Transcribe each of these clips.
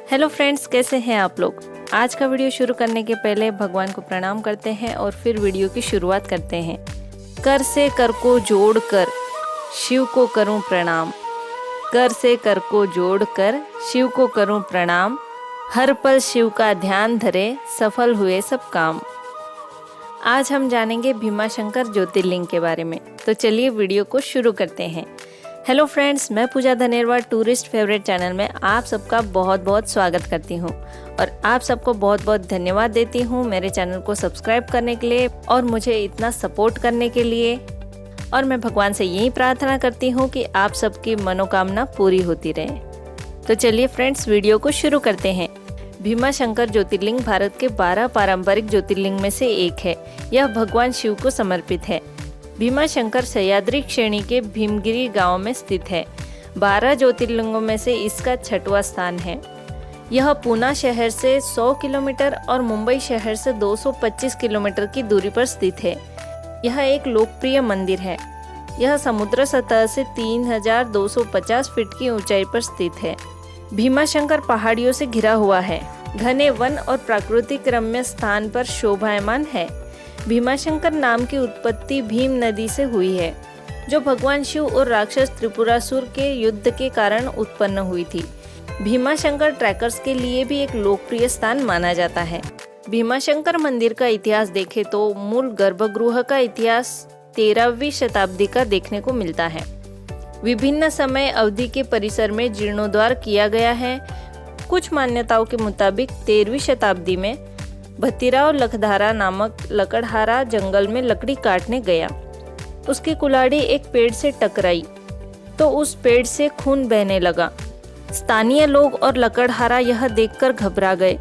Hello friends, कैसे हैं आप लोग। आज का वीडियो शुरू करने के पहले भगवान को प्रणाम करते हैं और फिर वीडियो की शुरुआत करते हैं। कर से कर को जोड़ कर शिव को करूं प्रणाम, कर से कर को जोड़ कर शिव को करूं प्रणाम, हर पल शिव का ध्यान धरे सफल हुए सब काम। आज हम जानेंगे भीमाशंकर ज्योतिर्लिंग के बारे में, तो चलिए वीडियो को शुरू करते हैं। हेलो फ्रेंड्स, मैं पूजा धनेरवाल टूरिस्ट फेवरेट चैनल में आप सबका बहुत बहुत स्वागत करती हूँ और आप सबको बहुत बहुत धन्यवाद देती हूँ मेरे चैनल को सब्सक्राइब करने के लिए और मुझे इतना सपोर्ट करने के लिए। और मैं भगवान से यही प्रार्थना करती हूँ कि आप सबकी मनोकामना पूरी होती रहे। तो चलिए फ्रेंड्स, वीडियो को शुरू करते हैं। भीमाशंकर ज्योतिर्लिंग भारत के 12 पारंपरिक ज्योतिर्लिंग में से एक है। यह भगवान शिव को समर्पित है। भीमाशंकर सह्याद्री श्रेणी के भीमगिरी गांव में स्थित है। 12 ज्योतिर्लिंगों में से इसका 6वां स्थान है। यह पूना शहर से 100 किलोमीटर और मुंबई शहर से 225 किलोमीटर की दूरी पर स्थित है। यह एक लोकप्रिय मंदिर है। यह समुद्र सतह से 3250 फीट की ऊंचाई पर स्थित है। भीमाशंकर पहाड़ियों से घिरा हुआ है। घने वन और प्राकृतिक रम्य स्थान पर शोभायमान है। भीमाशंकर नाम की उत्पत्ति भीम नदी से हुई है, जो भगवान शिव और राक्षस त्रिपुरासुर के युद्ध के कारण उत्पन्न हुई थी। भीमाशंकर ट्रैकर्स के लिए भी एक लोकप्रिय स्थान माना जाता है। भीमाशंकर मंदिर का इतिहास देखें तो मूल गर्भगृह का इतिहास 13वीं शताब्दी का देखने को मिलता है। विभिन्न समय अवधि के परिसर में जीर्णोद्धार किया गया है। कुछ मान्यताओं के मुताबिक 13वीं शताब्दी में भतीराव लखधारा नामक लकड़हारा जंगल में लकड़ी काटने गया। उसकी कुल्हाड़ी एक पेड़ से टकराई तो उस पेड़ से खून बहने लगा। स्थानीय लोग और लकड़हारा यह देखकर घबरा गए।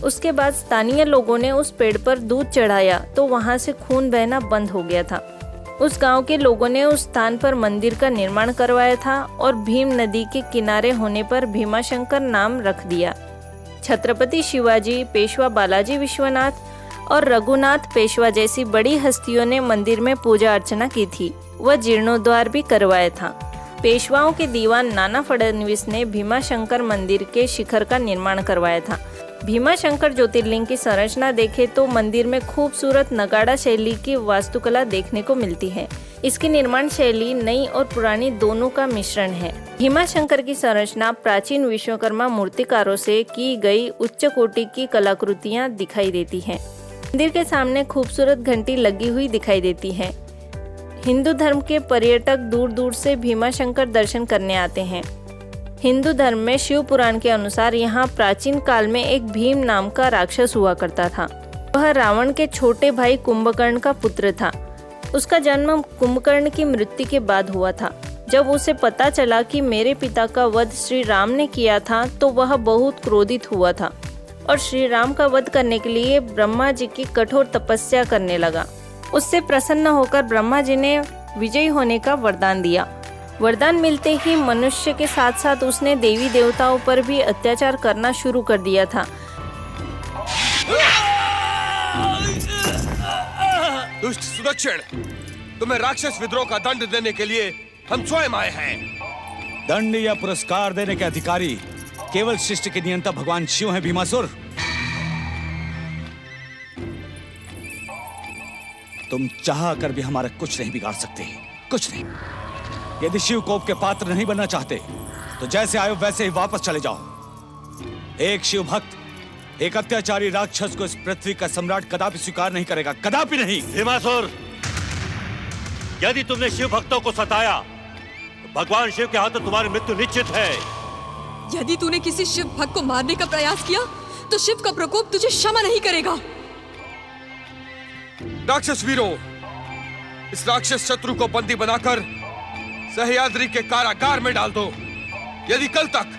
उसके बाद स्थानीय लोगों ने उस पेड़ पर दूध चढ़ाया तो वहां से खून बहना बंद हो गया था। उस गांव के लोगों ने उस स्थान पर मंदिर का निर्माण करवाया था और भीम नदी के किनारे होने पर भीमाशंकर नाम रख दिया। छत्रपति शिवाजी, पेशवा बालाजी विश्वनाथ और रघुनाथ पेशवा जैसी बड़ी हस्तियों ने मंदिर में पूजा अर्चना की थी। वह जीर्णोद्धार भी करवाया था। पेशवाओं के दीवान नाना फडणवीस ने भीमाशंकर मंदिर के शिखर का निर्माण करवाया था। भीमाशंकर ज्योतिर्लिंग की संरचना देखें तो मंदिर में खूबसूरत नगाड़ा शैली की वास्तुकला देखने को मिलती है। इसकी निर्माण शैली नई और पुरानी दोनों का मिश्रण है। भीमाशंकर की संरचना प्राचीन विश्वकर्मा मूर्तिकारों से की गई उच्च कोटि की कलाकृतियां दिखाई देती हैं। मंदिर के सामने खूबसूरत घंटी लगी हुई दिखाई देती है। हिंदू धर्म के पर्यटक दूर दूर से भीमाशंकर दर्शन करने आते हैं। हिंदू धर्म में शिव पुराण के अनुसार यहाँ प्राचीन काल में एक भीम नाम का राक्षस हुआ करता था। वह रावण के छोटे भाई कुंभकर्ण का पुत्र था। उसका जन्म कुंभकर्ण की मृत्यु के बाद हुआ था। जब उसे पता चला कि मेरे पिता का वध श्री राम ने किया था तो वह बहुत क्रोधित हुआ था और श्री राम का वध करने के लिए ब्रह्मा जी की कठोर तपस्या करने लगा। उससे प्रसन्न होकर ब्रह्मा जी ने विजयी होने का वरदान दिया। वरदान मिलते ही मनुष्य के साथ साथ उसने देवी देवताओं पर भी अत्याचार करना शुरू कर दिया था। दुष्ट सुदक्षिण, तुम्हें राक्षस विद्रोह का दंड देने के लिए हम स्वयं आए हैं। दंड या पुरस्कार देने के अधिकारी केवल सृष्टि के नियंता भगवान शिव हैं। भीमासुर, तुम चाह कर भी हमारा कुछ नहीं बिगाड़ सकते, कुछ नहीं। यदि शिव कोप के पात्र नहीं बनना चाहते तो जैसे आए वैसे ही वापस चले जाओ। एक शिव भक्त एक अत्याचारी राक्षस को इस पृथ्वी का सम्राट कदापि स्वीकार नहीं करेगा, कदापि नहीं। भीमासुर, यदि तुमने शिव भक्तों को सताया तो भगवान शिव के हाथों तुम्हारी मृत्यु निश्चित है। यदि तूने किसी शिव भक्त को मारने का प्रयास किया तो शिव का प्रकोप तुझे क्षमा नहीं करेगा। राक्षस वीरों, इस राक्षस शत्रु को बंदी बनाकर सह्याद्री के कारागार में डाल दो। यदि कल तक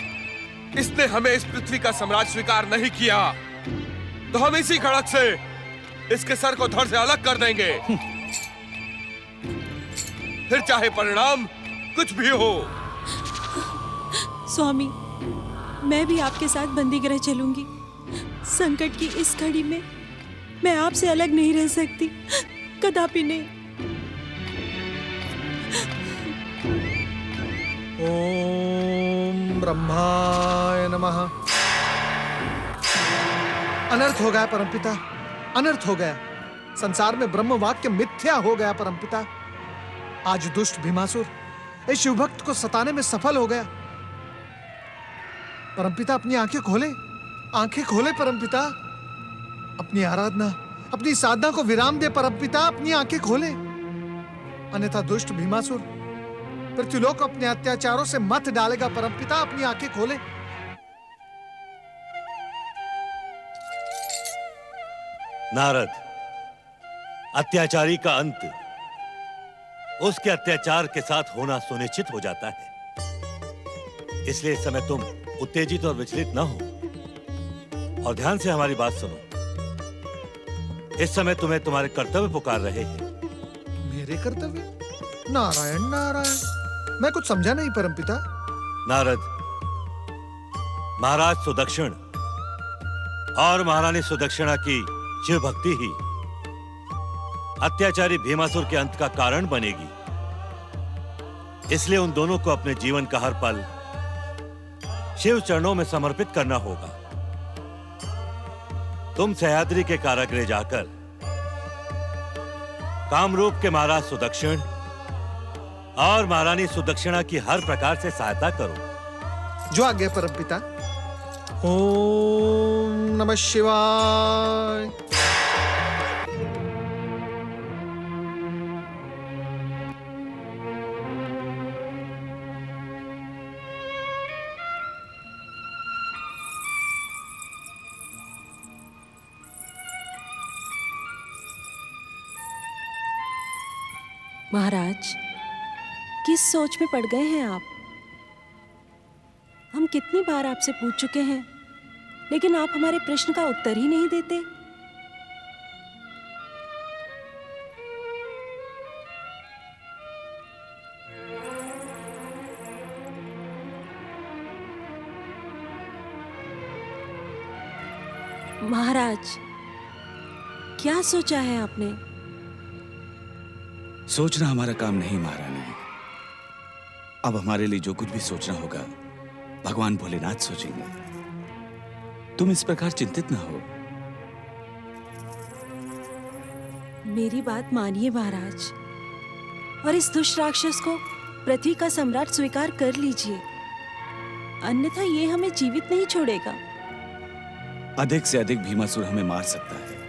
इसने हमें इस पृथ्वी का सम्राट स्वीकार नहीं किया तो हम इसी खड़क से इसके सर को धड़ से अलग कर देंगे। फिर चाहे परिणाम कुछ भी हो। स्वामी, मैं भी आपके साथ बंदीगृह चलूंगी। संकट की इस घड़ी में मैं आपसे अलग नहीं रह सकती, कदापि नहीं। ओम ब्रह्माय नमः। अनर्थ हो गया परमपिता, अनर्थ हो गया। संसार में ब्रह्म वाक्य मिथ्या हो गया परमपिता। आज दुष्ट भीमासुर इस शिवभक्त को सताने में सफल हो गया। परमपिता अपनी आंखें खोले, आंखें खोले परमपिता। अपनी आराधना, अपनी साधना को विराम दे परमपिता, अपनी आंखें खोले। अन्यथा दुष्ट भीमासुर पृथ्वीलोक को अपने अत्याचारों से मत डालेगा परमपिता, अपनी आंखें खोले। नारद, अत्याचारी का अंत उसके अत्याचार के साथ होना सुनिश्चित हो जाता है। इसलिए इस समय तुम उत्तेजित और विचलित न हो और ध्यान से हमारी बात सुनो। इस समय तुम्हें तुम्हारे कर्तव्य पुकार रहे हैं। मेरे कर्तव्य? नारायण नारायण, मैं कुछ समझा नहीं परमपिता। नारद, महाराज सुदक्षिण और महारानी सुदक्षिणा की शिव भक्ति ही अत्याचारी भीमासुर के अंत का कारण बनेगी। इसलिए उन दोनों को अपने जीवन का हर पल शिव चरणों में समर्पित करना होगा। तुम सह्याद्री के कारागृह जाकर कामरूप के महाराज सुदक्षिण और महारानी सुदक्षिणा की हर प्रकार से सहायता करो। जो आज्ञा परमपिता। ओम नमः शिवाय। महाराज, किस सोच में पड़ गए हैं आप? हम कितनी बार आपसे पूछ चुके हैं, लेकिन आप हमारे प्रश्न का उत्तर ही नहीं देते। महाराज, क्या सोचा है आपने? सोचना हमारा काम नहीं महारानी। अब हमारे लिए जो कुछ भी सोचना होगा भगवान भोलेनाथ सोचेंगे। तुम इस प्रकार चिंतित ना हो। मेरी बात मानिए महाराज, और इस दुष्ट राक्षस को पृथ्वी का सम्राट स्वीकार कर लीजिए, अन्यथा ये हमें जीवित नहीं छोड़ेगा। अधिक से अधिक भीमासुर हमें मार सकता है।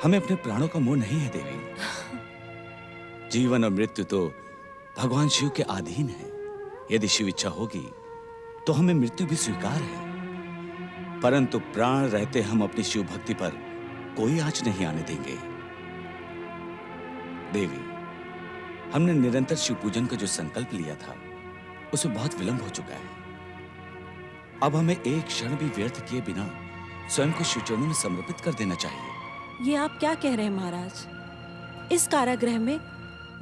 हमें अपने प्राणों का मोह नहीं है देवी। जीवन और मृत्यु तो भगवान शिव के अधीन है। यदि शिव इच्छा होगी तो हमें मृत्यु भी स्वीकार है, परंतु प्राण रहते हम अपनी शिव भक्ति पर कोई आंच नहीं आने देंगे। देवी, हमने निरंतर शिव पूजन का जो संकल्प लिया था उसमें बहुत विलंब हो चुका है। अब हमें एक क्षण भी व्यर्थ किए बिना स्वयं को शिव चरणों में समर्पित कर देना चाहिए। ये आप क्या कह रहे हैं महाराज? इस कारागृह में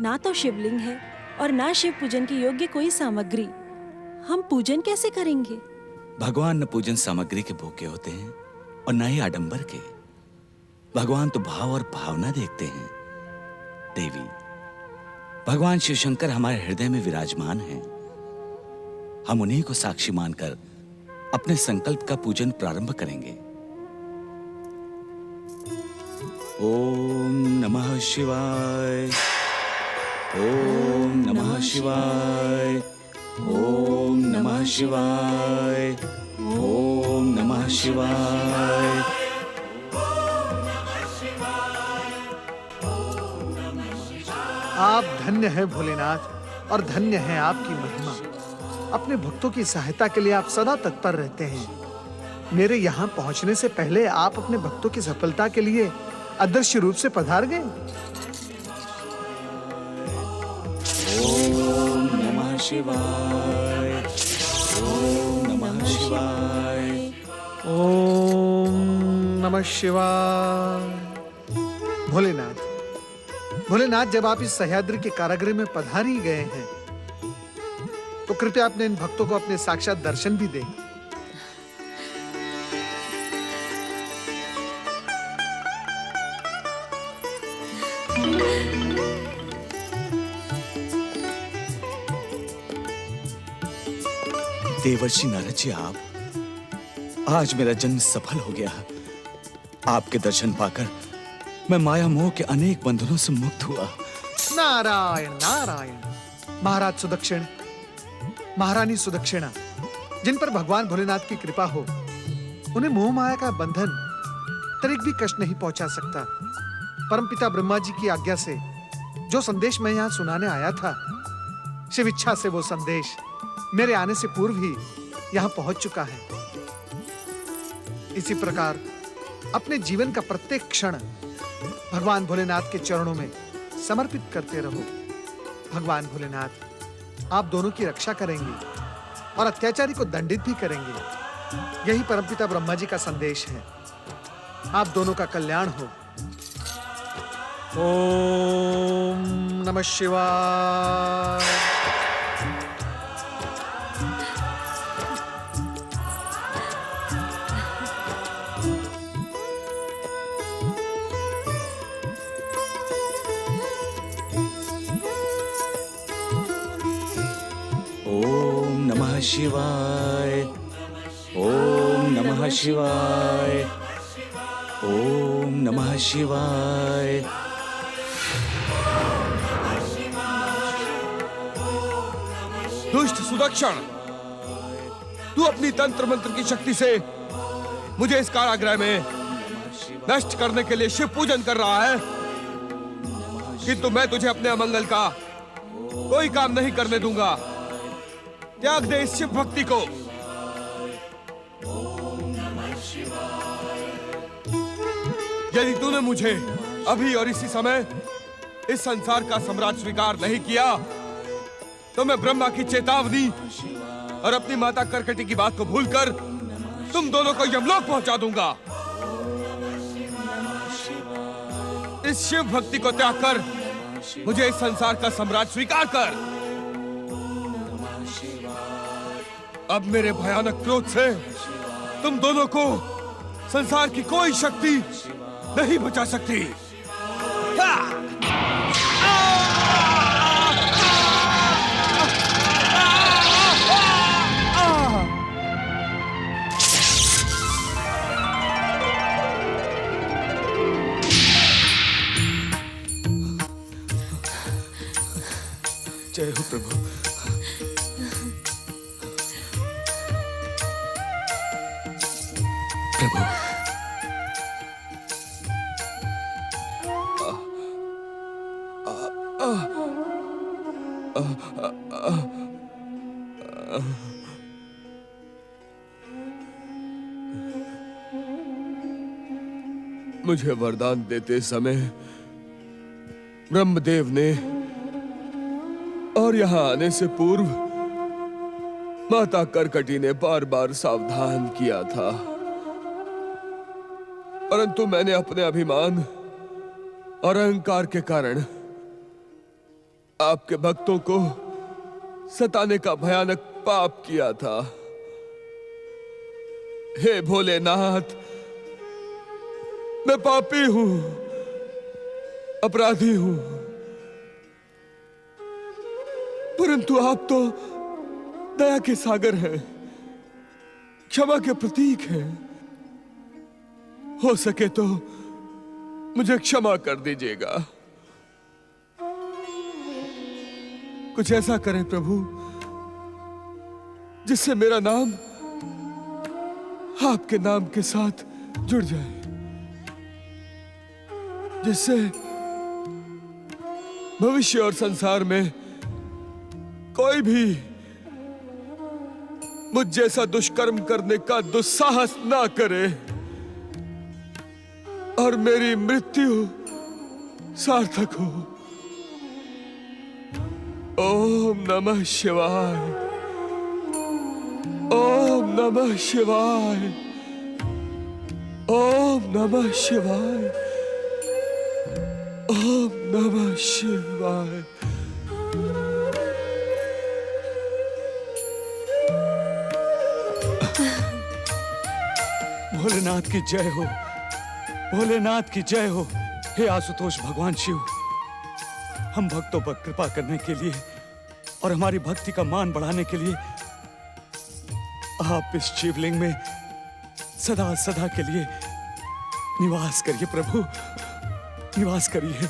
ना तो शिवलिंग है और ना शिव पूजन के योग्य कोई सामग्री। हम पूजन कैसे करेंगे? भगवान न पूजन सामग्री के भूखे होते हैं और न ही आडंबर के। भगवान तो भाव और भावना देखते हैं। देवी, भगवान शिव शंकर हमारे हृदय में विराजमान हैं। हम उन्हीं को साक्षी मानकर अपने संकल्प का पूजन प्रारंभ करेंगे। ओम नमः शिवाय, ओम नमः शिवाय, ओम नमः शिवाय, ओम नमः शिवाय। आप धन्य है भोलेनाथ और धन्य है आपकी महिमा। अपने भक्तों की सहायता के लिए आप सदा तत्पर रहते हैं। मेरे यहाँ पहुँचने से पहले आप अपने भक्तों की सफलता के लिए अदृश्य रूप से पधार गए। ओम नमः शिवाय, ओम नमः शिवाय, ओम नमः शिवाय। भोलेनाथ, भोलेनाथ, जब आप इस सह्याद्री के कारागृह में पधार ही गए हैं तो कृपया अपने इन भक्तों को अपने साक्षात दर्शन भी दें। देवर्षि नारद जी, आज मेरा जन्म सफल हो गया। आपके दर्शन पाकर मैं माया मोह के अनेक बंधनों से मुक्त हुआ। नारायण नारायण। महाराज सुदक्षिण, महारानी सुदक्षिणा, जिन पर भगवान भोलेनाथ की कृपा हो, उन्हें मोह माया का बंधन तनिक भी कष्ट नहीं पहुंचा सकता। परमपिता ब्रह्मा जी की आज्ञा से जो संदेश मैं यहाँ सुनाने आया था, शिव इच्छा से वो संदेश मेरे आने से पूर्व ही यहाँ पहुंच चुका है। इसी प्रकार अपने जीवन का प्रत्येक क्षण भगवान भोलेनाथ के चरणों में समर्पित करते रहो। भगवान भोलेनाथ आप दोनों की रक्षा करेंगे और अत्याचारी को दंडित भी करेंगे। यही परमपिता ब्रह्मा जी का संदेश है। आप दोनों का कल्याण हो। ओम नमः शिवाय। ओम नमः शिवाय। ओम नमः शिवाय। ओम नमः शिवाय। दुष्ट सुदक्षिण, तू अपनी तंत्र मंत्र की शक्ति से मुझे इस कारागृह में नष्ट करने के लिए शिव पूजन कर रहा है, किंतु मैं तुझे अपने अमंगल का कोई काम नहीं करने दूंगा। त्याग दे इस शिव भक्ति को। यदि तूने मुझे अभी और इसी समय इस संसार का सम्राट स्वीकार नहीं किया, तो मैं ब्रह्मा की चेतावनी और अपनी माता करकटी की बात को भूलकर तुम दोनों को यमलोक पहुंचा दूंगा। इस शिव भक्ति को त्याग कर मुझे इस संसार का सम्राट स्वीकार कर। अब मेरे भयानक क्रोध से तुम दोनों को संसार की कोई शक्ति नहीं बचा सकती। जय हो प्रभु। प्रभु, मुझे वरदान देते समय ब्रह्मदेव ने और यहां आने से पूर्व माता करकटी ने बार बार सावधान किया था, परंतु मैंने अपने अभिमान और अहंकार के कारण आपके भक्तों को सताने का भयानक पाप किया था। हे भोलेनाथ, मैं पापी हूं, अपराधी हूं, परंतु आप तो दया के सागर हैं, क्षमा के प्रतीक हैं। हो सके तो मुझे क्षमा कर दीजिएगा। कुछ ऐसा करें प्रभु जिससे मेरा नाम आपके नाम के साथ जुड़ जाए, जिससे भविष्य और संसार में कोई भी मुझ जैसा दुष्कर्म करने का दुस्साहस ना करे और मेरी मृत्यु सार्थक हो। ओम नमः शिवाय। ओम नमः शिवाय। ओम नमः शिवाय। ओम नमः शिवाय। भोलेनाथ की जय हो। भोलेनाथ की जय हो। हे आशुतोष भगवान शिव, हम भक्तों पर कृपा करने के लिए और हमारी भक्ति का मान बढ़ाने के लिए आप इस शिवलिंग में सदा सदा के लिए निवास करिए प्रभु, निवास करिए।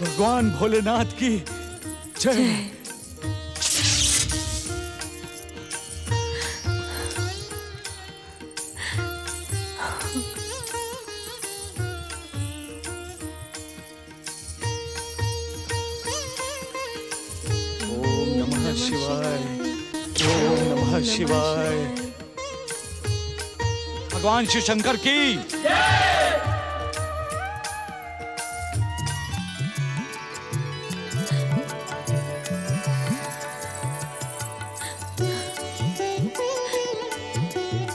भगवान भोलेनाथ की जय। ओम नमः शिवाय, ओम नमः शिवाय। भगवान शिव शंकर की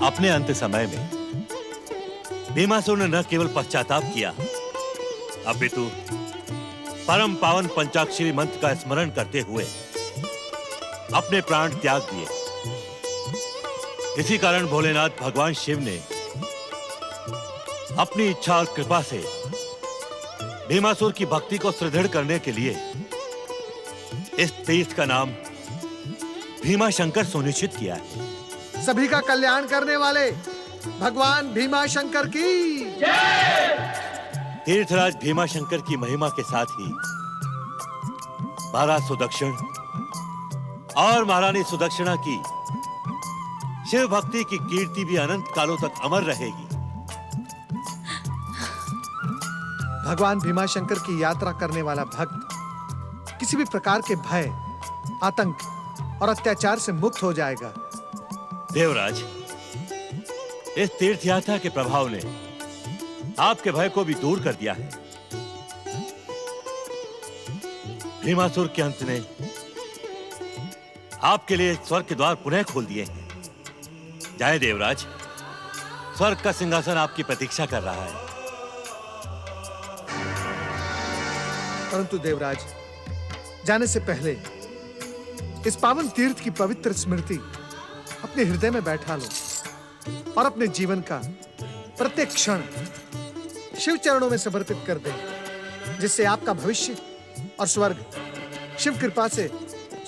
अपने अंत समय में भीमासुर ने न केवल पश्चाताप किया, अपितु परम पावन पंचाक्षरी मंत्र का स्मरण करते हुए अपने प्राण त्याग दिए। इसी कारण भोलेनाथ भगवान शिव ने अपनी इच्छा और कृपा से भीमासुर की भक्ति को सुदृढ़ करने के लिए इस तीर्थ का नाम भीमा शंकर सुनिश्चित किया है। सभी का कल्याण करने वाले भगवान भीमा शंकर की जय। तीर्थराज भीमा शंकर की महिमा के साथ ही महाराज सुदक्षिण और महारानी सुदक्षिणा की शिव भक्ति की कीर्ति भी अनंत कालों तक अमर रहेगी। भगवान भीमा शंकर की यात्रा करने वाला भक्त किसी भी प्रकार के भय, आतंक और अत्याचार से मुक्त हो जाएगा। देवराज, इस तीर्थ यात्रा के प्रभाव ने आपके भय को भी दूर कर दिया है। भीमासुर के अंत ने आपके लिए स्वर्ग के द्वार पुनः खोल दिए हैं। जय देवराज, स्वर्ग का सिंहासन आपकी प्रतीक्षा कर रहा है। परंतु देवराज, जाने से पहले इस पावन तीर्थ की पवित्र स्मृति अपने हृदय में बैठा लो और अपने जीवन का प्रत्येक क्षण शिव चरणों में समर्पित कर दें, जिससे आपका भविष्य और स्वर्ग शिव कृपा से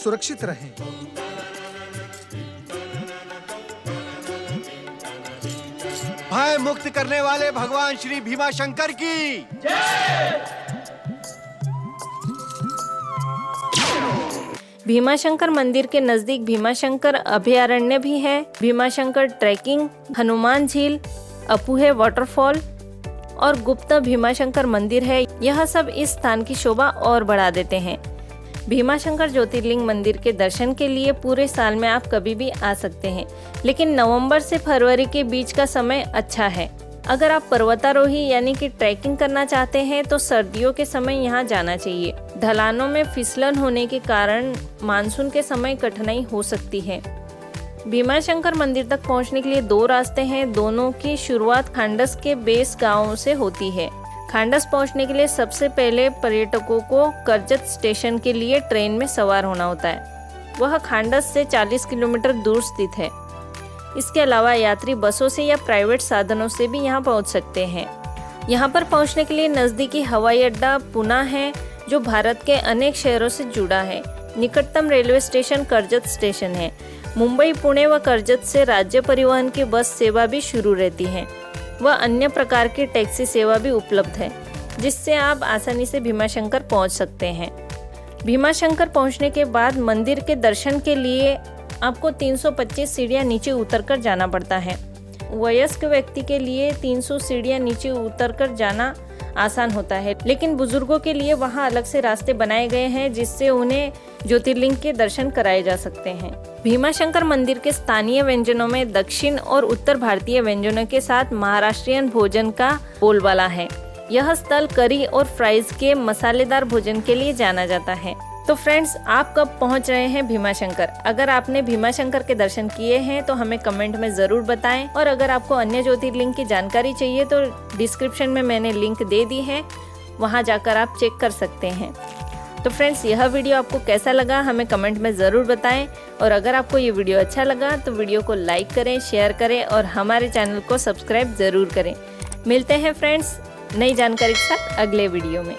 सुरक्षित रहें। भय मुक्त करने वाले भगवान श्री भीमा शंकर की जय। भीमाशंकर मंदिर के नजदीक भीमाशंकर अभयारण्य भी है, भीमाशंकर ट्रैकिंग, हनुमान झील, अपूहे वाटरफॉल और गुप्ता भीमाशंकर मंदिर है। यह सब इस स्थान की शोभा और बढ़ा देते हैं। भीमाशंकर ज्योतिर्लिंग मंदिर के दर्शन के लिए पूरे साल में आप कभी भी आ सकते हैं, लेकिन नवंबर से फरवरी के बीच का समय अच्छा है। अगर आप पर्वतारोही यानी कि ट्रैकिंग करना चाहते हैं तो सर्दियों के समय यहाँ जाना चाहिए। ढलानों में फिसलन होने के कारण मानसून के समय कठिनाई हो सकती है। भीमाशंकर मंदिर तक पहुँचने के लिए 2 रास्ते हैं। दोनों की शुरुआत खांडस के बेस गांव से होती है। खांडस पहुँचने के लिए सबसे पहले पर्यटकों को करजत स्टेशन के लिए ट्रेन में सवार होना होता है। वह खांडस से 40 किलोमीटर दूर स्थित है। इसके अलावा यात्री बसों से या प्राइवेट साधनों से भी यहाँ पहुँच सकते हैं। यहाँ पर पहुँचने के लिए नज़दीकी हवाई अड्डा पुणे है, जो भारत के अनेक शहरों से जुड़ा है। निकटतम रेलवे स्टेशन करजत स्टेशन है। मुंबई, पुणे व करजत से राज्य परिवहन की बस सेवा भी शुरू रहती है व अन्य प्रकार की टैक्सी सेवा भी उपलब्ध है, जिससे आप आसानी से भीमाशंकर पहुँच सकते हैं। भीमाशंकर पहुँचने के बाद मंदिर के दर्शन के लिए आपको 325 सीढ़ियाँ नीचे उतरकर जाना पड़ता है। वयस्क व्यक्ति के लिए 300 सीढ़ियाँ नीचे उतरकर जाना आसान होता है, लेकिन बुजुर्गों के लिए वहाँ अलग से रास्ते बनाए गए हैं, जिससे उन्हें ज्योतिर्लिंग के दर्शन कराए जा सकते हैं। भीमाशंकर मंदिर के स्थानीय व्यंजनों में दक्षिण और उत्तर भारतीय व्यंजनों के साथ महाराष्ट्रियन भोजन का बोलबाला है। यह स्थल करी और फ्राइज के मसालेदार भोजन के लिए जाना जाता है। तो फ्रेंड्स, आप कब पहुंच रहे हैं भीमाशंकर? अगर आपने भीमाशंकर के दर्शन किए हैं तो हमें कमेंट में ज़रूर बताएं, और अगर आपको अन्य ज्योतिर्लिंग की जानकारी चाहिए तो डिस्क्रिप्शन में मैंने लिंक दे दी है, वहां जाकर आप चेक कर सकते हैं। तो फ्रेंड्स, यह वीडियो आपको कैसा लगा हमें कमेंट में ज़रूर बताएं, और अगर आपको ये वीडियो अच्छा लगा तो वीडियो को लाइक करें, शेयर करें और हमारे चैनल को सब्सक्राइब ज़रूर करें। मिलते हैं फ्रेंड्स नई जानकारी के साथ अगले वीडियो में।